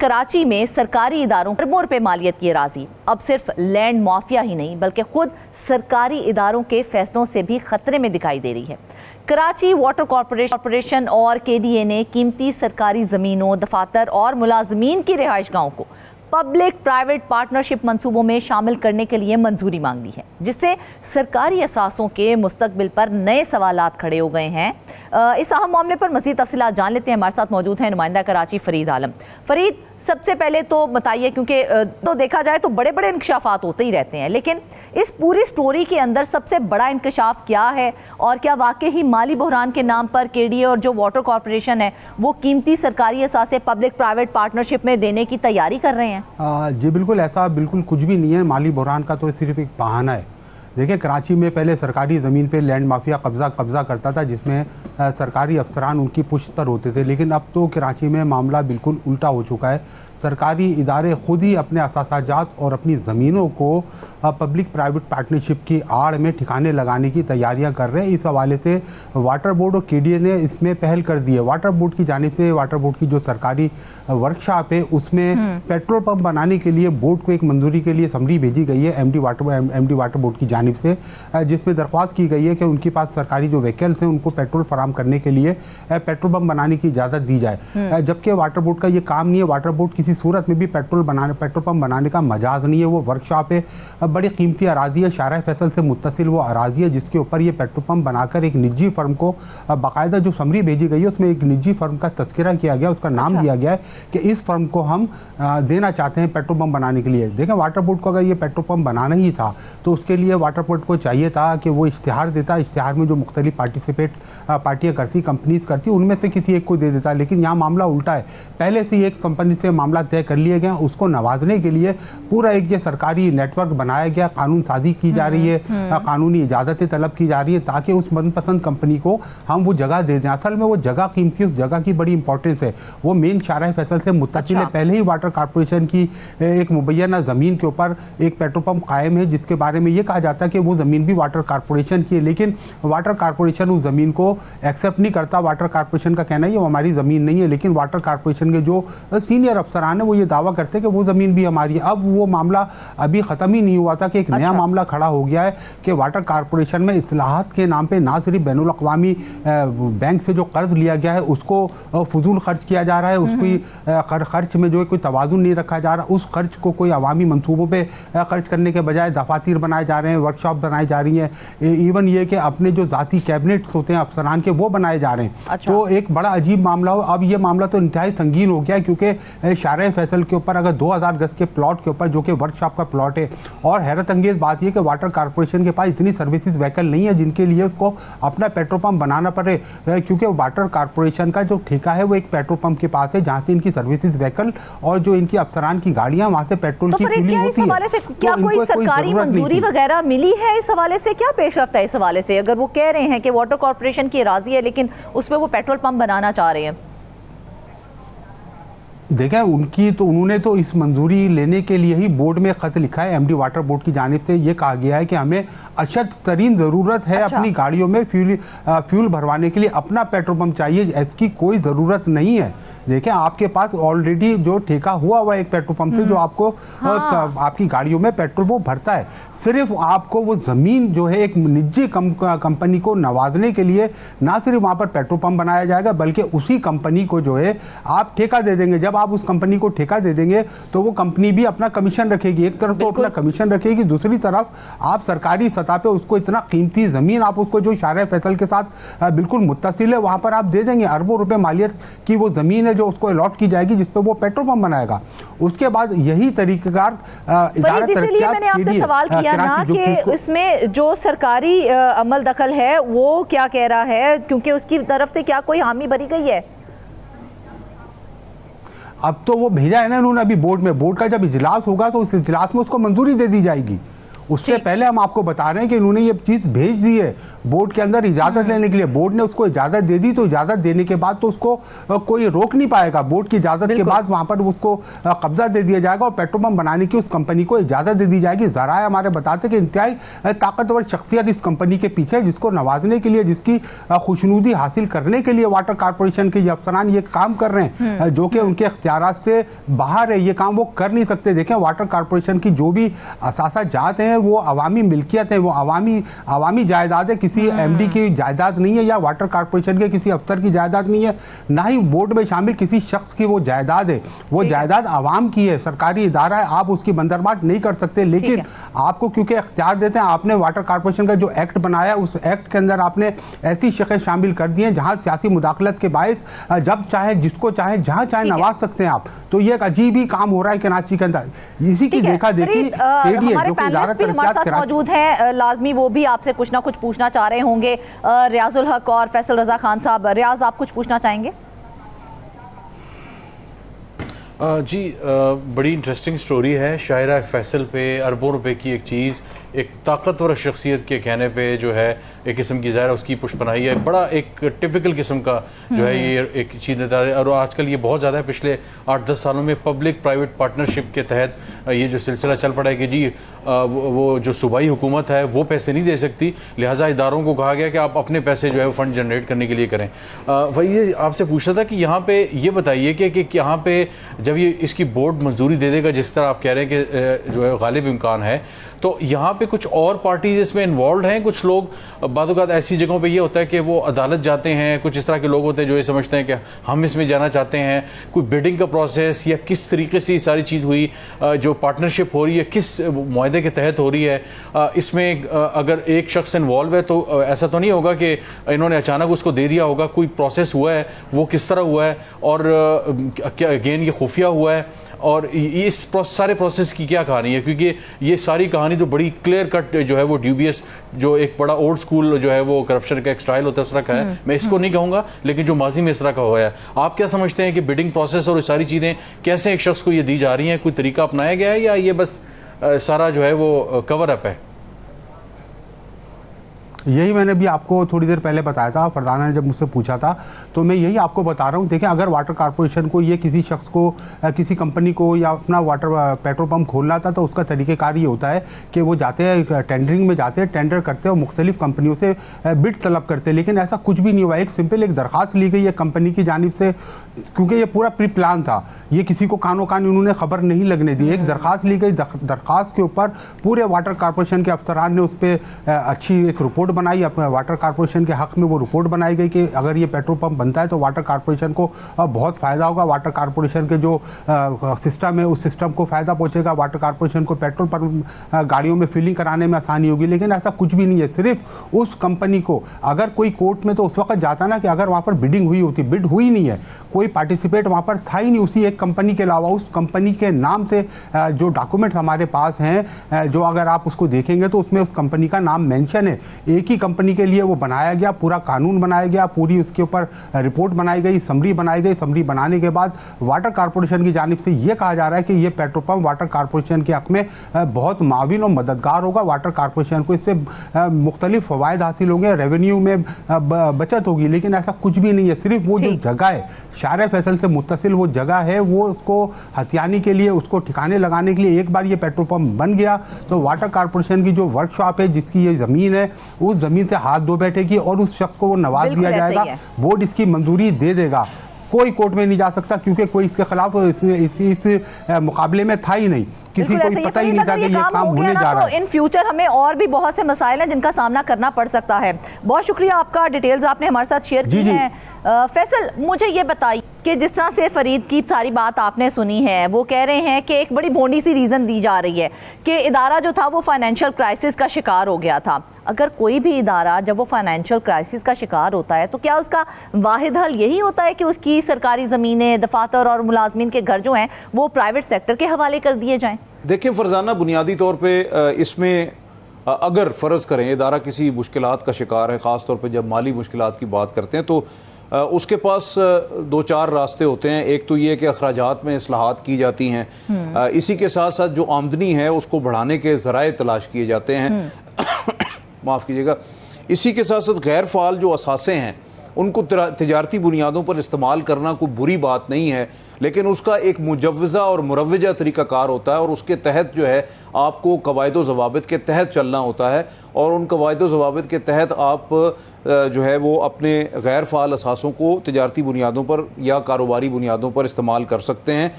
कराची में सरकारी इदारों अरबों रुपए मालियत की एराजी अब सिर्फ लैंड माफिया ही नहीं बल्कि खुद सरकारी इदारों के फैसलों से भी खतरे में दिखाई दे रही है। कराची वाटर कॉरपोरेशन और KDA ने कीमती सरकारी ज़मीनों, दफातर और मुलाजमीन की रिहाइश गाहों को पब्लिक प्राइवेट पार्टनरशिप मंसूबों में शामिल करने के लिए मंजूरी मांग ली है, जिससे सरकारी असासों के मुस्तकबिल पर नए सवालात खड़े हो गए हैं। इस अहम मामले पर मज़ीद तफसीलात जान लेते हैं। हमारे साथ मौजूद हैं नुमाइंदा कराची फरीद आलम। फरीद, सबसे पहले तो बताइए, क्योंकि तो देखा जाए तो बड़े बड़े इंकशाफात होते ही रहते हैं, लेकिन इस पूरी स्टोरी के अंदर सबसे बड़ा इंकशाफ क्या है और क्या वाकई ही माली बहरान के नाम पर KDA और जो वाटर कॉरपोरेशन है वो कीमती सरकारी असासे पब्लिक प्राइवेट पार्टनरशिप में देने की तैयारी कर रहे हैं? जी बिल्कुल, ऐसा बिल्कुल कुछ भी नहीं है। माली बहरान का तो सिर्फ एक बहाना है। देखिए, कराची में पहले सरकारी ज़मीन पे लैंड माफिया कब्जा करता था, जिसमें सरकारी अफसरान उनकी पुश्त पर होते थे, लेकिन अब तो कराची में मामला बिल्कुल उल्टा हो चुका है। सरकारी इदारे खुद ही अपने असासाजात और अपनी ज़मीनों को पब्लिक प्राइवेट पार्टनरशिप की आड़ में ठिकाने लगाने की तैयारियां कर रहे हैं। इस हवाले से वाटर बोर्ड और KDA ने इसमें पहल कर दी है। वाटर बोर्ड की जानिब से वाटर बोर्ड की जो सरकारी वर्कशॉप है उसमें पेट्रोल पंप बनाने के लिए बोर्ड को एक मंजूरी के लिए समरी भेजी गई है MD वाटर बोर्ड की जानिब से, जिसमें दरख्वास्त की गई है कि उनके पास सरकारी जो व्हीकल्स हैं उनको पेट्रोल फराम करने के लिए पेट्रोल पंप बनाने की इजाज़त दी जाए। जबकि वाटर बोर्ड का ये काम नहीं है। वाटर बोर्ड किसी सूरत में भी पेट्रोल पंप बनाने का मजाज नहीं है। वो वर्कशॉप है, बड़ी कीमती अराजी है, शारा फैसल से मुत्तसिल वो अराजी है, जिसके ऊपर ये पेट्रोल पंप बनाकर एक निजी फर्म को बाकायदा जो समरी भेजी गई है उसमें एक निजी फर्म का तस्करा किया गया, उसका नाम दिया गया है कि इस फर्म को हम देना चाहते हैं पेट्रोल पंप बनाने के लिए। देखें, वाटर बोर्ड को अगर ये पेट्रोल पंप बनाना ही था तो उसके लिए वाटर बोर्ड को चाहिए था कि वो इश्तिहार देता, इश्तिहार में जो मुख्तलिफ पार्टियां करती, कंपनीज करती, उनमें से किसी एक को दे देता। लेकिन यहाँ मामला उल्टा है। पहले से एक कंपनी से मामला तय कर लिए गए, उसको नवाजने के लिए पूरा एक ये सरकारी नेटवर्क बनाया गया, कानून साजी की जा रही है, कानूनी इजाजतें तलब की जा रही है ताकि उस मनपसंद कंपनी को हम वो जगह दे दें। असल में वो जगह कीमती, उस जगह की बड़ी इंपॉर्टेंस है। वो मेन शारा फैसल से मुत्तसिल है। पहले ही वाटर कॉरपोरेशन की एक मुबैना ज़मीन के ऊपर एक पेट्रोल पंप कायम है, जिसके बारे में ये कहा जाता है कि वो ज़मीन भी वाटर कॉरपोरेशन की है, लेकिन वाटर कॉरपोरेशन उस ज़मीन को एक्सेप्ट नहीं करता। वाटर कॉरपोरेशन का कहना है ये हमारी ज़मीन नहीं है, लेकिन वाटर कॉरपोरेशन के जो सीनियर अफसरान है वो ये दावा करते हैं कि वो ज़मीन भी हमारी है। अब वो मामला अभी ख़त्म ही नहीं हुआ था कि एक नया मामला खड़ा हो गया है कि वाटर कॉरपोरेशन में इस्लाहात के नाम पे ना सिर्फ बैनुल अक़वामी बैंक से जो कर्ज लिया गया है उसको फजूल खर्च किया जा रहा है, उसकी खर्च में जो है कोई तवाज़ुन नहीं रखा जा रहा, उस खर्च को कोई अवामी मंसूबों पे खर्च करने के बजाय दफातर बनाए जा रहे हैं, वर्कशॉप बनाई जा रही हैं, इवन ये कि अपने जो ज़ाती कैबिनेट्स होते हैं अफसरान के वो बनाए जा रहे हैं। तो एक बड़ा अजीब मामला हो। अब ये मामला तो इंतहाई संगीन हो गया है, क्योंकि शारा फैसल के ऊपर अगर 2000 गज के प्लॉट के ऊपर जो कि वर्कशॉप का प्लॉट है, और हैरत अंगेज बात यह कि वाटर कॉरपोरेशन के पास इतनी सर्विसेज व्हीकल नहीं है जिनके लिए उसको अपना पेट्रोल पंप बनाना पड़े, क्योंकि वाटर कॉरपोरेशन का जो ठेका है वो एक पेट्रोल पंप के पास है जहां से इनकी सर्विसेज व्हीकल और जो इनकी अफसरान की गाड़ियां वहां से पेट्रोल की फिलिंग होती है। क्या कोई सरकारी मंजूरी वगैरह मिली है इस हवाले से? क्या पेशरफ्त है इस हवाले से? अगर वो कह रहे हैं कि वाटर कॉरपोरेशन की राजी है लेकिन उसमें वो पेट्रोल पंप बनाना चाह रहे हैं। देखें, उन्होंने तो इस मंजूरी लेने के लिए ही बोर्ड में खत लिखा है। MD वाटर बोर्ड की जानिब से ये कहा गया है कि हमें अशद तरीन ज़रूरत है अपनी गाड़ियों में फ्यूल भरवाने के लिए अपना पेट्रोल पंप चाहिए, इसकी कोई ज़रूरत नहीं है। देखें, आपके पास ऑलरेडी जो ठेका हुआ एक पेट्रोल पंप से जो आपको आपकी गाड़ियों में पेट्रोल वो भरता है। सिर्फ आपको वो ज़मीन जो है एक निजी कंपनी को नवाजने के लिए ना सिर्फ वहाँ पर पेट्रोल पंप बनाया जाएगा, बल्कि उसी कंपनी को जो है आप ठेका दे देंगे। जब आप उस कंपनी को ठेका दे देंगे तो वो कंपनी भी अपना कमीशन रखेगी। एक तरफ तो अपना कमीशन रखेगी, दूसरी तरफ आप सरकारी सतह पे उसको इतना कीमती ज़मीन आप उसको जो शारा फैसल के साथ बिल्कुल मुत्तसिल है वहाँ पर आप दे देंगे। अरबों रुपये मालियत की वो ज़मीन है जो उसको अलॉट की जाएगी, जिस पर वो पेट्रोल पंप बनाएगा। उसके बाद यही तरीक़ेकार मैंने आपसे सवाल किया ना कि इसमें जो सरकारी अमल दखल है वो क्या कह रहा है, क्योंकि उसकी तरफ से क्या कोई हामी भरी गई है? अब तो वो भेजा है ना उन्होंने अभी बोर्ड में। बोर्ड का जब इजलास होगा तो उस इजलास में उसको मंजूरी दे दी जाएगी। उससे पहले हम आपको बता रहे हैं कि इन्होंने ये चीज भेज दी है बोर्ड के अंदर इजाजत लेने के लिए। बोर्ड ने उसको इजाजत दे दी, तो इजाजत देने के बाद तो उसको कोई रोक नहीं पाएगा। बोर्ड की इजाजत के बाद वहां पर उसको कब्जा दे दिया जाएगा और पेट्रोल पंप बनाने की उस कंपनी को इजाजत दे दी जाएगी। जराए हमारे बताते कि इंतहाई ताकतवर शख्सियत इस कंपनी के पीछे, जिसको नवाजने के लिए, जिसकी खुशनुदी हासिल करने के लिए वाटर कॉर्पोरेशन के ये अफसरान ये काम कर रहे हैं, जो कि उनके इख्तियारात से बाहर है। ये काम वो कर नहीं सकते। देखें, वाटर कॉर्पोरेशन की जो भी असासा जात हैं वो अवामी मिल्कियत है, वो अवामी जायदाद है, किसी एमडी की जायदाद नहीं है या वाटर कॉर्पोरेशन के किसी अफसर की जायदाद नहीं है, ना ही बोर्ड में शामिल किसी शख्स की वो जायदाद है। वो जायदाद आवाम की है, सरकारी इदारा है, आप उसकी बंदरबाट नहीं कर सकते। लेकिन आपको क्योंकि इख्तियार देते हैं, आपने वाटर कॉर्पोरेशन का जो एक्ट बनाया उस एक्ट के अंदर आपने ऐसी शक्लें शामिल कर दी हैं जहां सियासी मुदाखलत के बायस जब चाहे जिसको चाहे जहां चाहे नवाज सकते हैं आप। तो ये एक अजीब ही काम हो रहा है कराची के अंदर। इसी की देखा देखी हमारे पैनलिस्ट भी हमारे साथ मौजूद हैं, लाजमी वो भी आपसे कुछ ना कुछ पूछना चाह रहे होंगे। रियाजुल हक और फैसल रजा खान साहब, रियाज आप कुछ पूछना चाहेंगे? जी, बड़ी इंटरेस्टिंग स्टोरी है। शायरा फैसल पे अरबों रुपए की एक चीज़ एक ताकतवर शख्सियत के कहने पे जो है एक किस्म की ज़ाहिर उसकी पुष्पनाई है। बड़ा एक टिपिकल किस्म का जो है ये एक चीज़ नज़र है और आजकल ये बहुत ज़्यादा है। पिछले 8-10 सालों में पब्लिक प्राइवेट पार्टनरशिप के तहत ये जो सिलसिला चल पड़ा है कि जी वो जो सूबाई हुकूमत है वो पैसे नहीं दे सकती, लिहाजा इदारों को कहा गया कि आप अपने पैसे जो है वो फंड जनरेट करने के लिए करें। वही ये आपसे पूछा था कि यहाँ पे ये बताइए कि यहाँ पे जब ये इसकी बोर्ड मंजूरी दे देगा, जिस तरह आप कह रहे हैं कि जो है गालिब इम्कान है, तो यहाँ पे कुछ और पार्टीज इसमें इन्वॉल्व हैं? कुछ लोग बाद औक़ात ऐसी जगहों पे ये होता है कि वो अदालत जाते हैं, कुछ इस तरह के लोग होते हैं जो ये समझते हैं कि हम इसमें जाना चाहते हैं। कोई बिडिंग का प्रोसेस या किस तरीके से ये सारी चीज़ हुई, जो पार्टनरशिप हो रही है किस मुआहदे के तहत हो रही है, इसमें अगर एक शख्स इन्वॉल्व है तो ऐसा तो नहीं होगा कि इन्होंने अचानक उसको दे दिया होगा। कोई प्रोसेस हुआ है, वो किस तरह हुआ है और क्या अगेन ये खुफिया हुआ है और इस सारे प्रोसेस की क्या कहानी है? क्योंकि ये सारी कहानी तो बड़ी क्लियर कट जो है वो ड्यूबियस, जो एक बड़ा ओल्ड स्कूल जो है वो करप्शन का एक स्टाइल होता है उस तरह का है। मैं इसको नहीं कहूँगा, लेकिन जो माजी में इस तरह का हुआ है। आप क्या समझते हैं कि बिडिंग प्रोसेस और ये सारी चीज़ें कैसे एक शख्स को ये दी जा रही हैं? कोई तरीका अपनाया गया है या ये बस सारा जो है वो कवर अप है? यही मैंने भी आपको थोड़ी देर पहले बताया था। फरदाना ने जब मुझसे पूछा था तो मैं यही आपको बता रहा हूँ। देखें, अगर वाटर कॉर्पोरेशन को ये किसी शख्स को, किसी कंपनी को या अपना वाटर पेट्रोल पंप खोलना था तो उसका तरीक़ेकार ये होता है कि वो जाते हैं टेंडरिंग में, जाते हैं टेंडर करते हैं और मुख्तलिफ कंपनियों से बिड तलब करते हैं। लेकिन ऐसा कुछ भी नहीं हुआ। एक सिंपल एक दरख्वास्त ली गई है कंपनी की जानिब से, क्योंकि ये पूरा प्री प्लान था, ये किसी को कानो कान उन्होंने खबर नहीं लगने दी। एक दरख्वास्त ली गई, दरख्वास्त के ऊपर पूरे वाटर कॉर्पोरेशन के अफसरान ने उस पर अच्छी एक रिपोर्ट बनाई। अपने वाटर कॉर्पोरेशन के हक में वो रिपोर्ट बनाई गई कि अगर ये पेट्रोल पंप बनता है तो वाटर कॉर्पोरेशन को बहुत फ़ायदा होगा, वाटर कॉर्पोरेशन के जो सिस्टम है उस सिस्टम को फ़ायदा पहुंचेगा, वाटर कॉर्पोरेशन को पेट्रोल पर गाड़ियों में फिलिंग कराने में आसानी होगी। लेकिन ऐसा कुछ भी नहीं है। सिर्फ उस कंपनी को, अगर कोई कोर्ट में तो उस वक्त जाता ना कि अगर वहाँ पर बिडिंग हुई होती, बिड हुई नहीं है, कोई पार्टिसिपेट वहाँ पर था ही नहीं उसी एक कंपनी के अलावा। उस कंपनी के नाम से जो डॉक्यूमेंट हमारे पास हैं, जो अगर आप उसको देखेंगे तो उसमें उस कंपनी का नाम मेंशन है। एक ही कंपनी के लिए वो बनाया गया, पूरा कानून बनाया गया, पूरी उसके ऊपर रिपोर्ट बनाई गई, समरी बनाई गई। समरी बनाने के बाद वाटर कॉर्पोरेशन की जानिब से ये कहा जा रहा है कि ये पेट्रोल पंप वाटर कॉर्पोरेशन के हक में बहुत माविन और मददगार होगा। वाटर कॉर्पोरेशन को इससे मुख्तलिफ फ़वायद हासिल होंगे, रेवेन्यू में बचत होगी। लेकिन ऐसा कुछ भी नहीं है। सिर्फ वो जो जगह है, शायरा फैसल से मुत्तसिल वो जगह है, वो उसको हथियाने के लिए, उसको ठिकाने लगाने के लिए, एक बार ये पेट्रोल पंप बन गया तो वाटर कॉर्पोरेशन की जो वर्कशॉप है, जिसकी ये ज़मीन है, उस ज़मीन से हाथ धो बैठेगी और उस शख्स को वो नवाज दिया जाएगा। बोर्ड इसकी मंजूरी दे देगा। कोई कोर्ट में नहीं जा सकता क्योंकि कोई इसके खिलाफ इस मुकाबले में था ही नहीं। किसी को पता ही नहीं था कि ये काम होने जा रहा है। इन फ्यूचर हमें और भी बहुत से मसाइल हैं जिनका सामना करना पड़ सकता है। बहुत शुक्रिया आपका, डिटेल्स आपने हमारे साथ शेयर की हैं। फैसल, मुझे ये बताइए कि जिस तरह से फरीद की सारी बात आपने सुनी है, वो कह रहे हैं कि एक बड़ी भोंडी सी रीज़न दी जा रही है कि इदारा जो था वो फाइनेंशियल क्राइसिस का शिकार हो गया था। अगर कोई भी इदारा जब वो फाइनेंशियल क्राइसिस का शिकार होता है तो क्या उसका वाहिद हल यही होता है कि उसकी सरकारी ज़मीनें, दफातर और मुलाजमीन के घर जो हैं वो प्राइवेट सेक्टर के हवाले कर दिए जाएँ? देखिए फरजाना, बुनियादी तौर पर इसमें अगर फ़र्ज़ करें इदारा किसी मुश्किलात का शिकार है, ख़ास तौर पे जब माली मुश्किलात की बात करते हैं, तो उसके पास दो चार रास्ते होते हैं। एक तो ये कि अखराजात में इस्लाहात की जाती हैं, इसी के साथ साथ जो आमदनी है उसको बढ़ाने के ज़राए तलाश किए जाते हैं। माफ़ कीजिएगा। इसी के साथ साथ गैर फ़ाल जो असासे हैं उनको तिजारती बुनियादों पर इस्तेमाल करना कोई बुरी बात नहीं है, लेकिन उसका एक मुजव्वज़ा और मुरव्वजा तरीक़ाकार होता है और उसके तहत जो है आपको कवायद व ज़वाबित के तहत चलना होता है और उन कवायद व ज़वाबित के तहत आप जो है वो अपने गैर फ़ाल असासों को तिजारती बुनियादों पर या कारोबारी बुनियादों पर इस्तेमाल कर सकते हैं।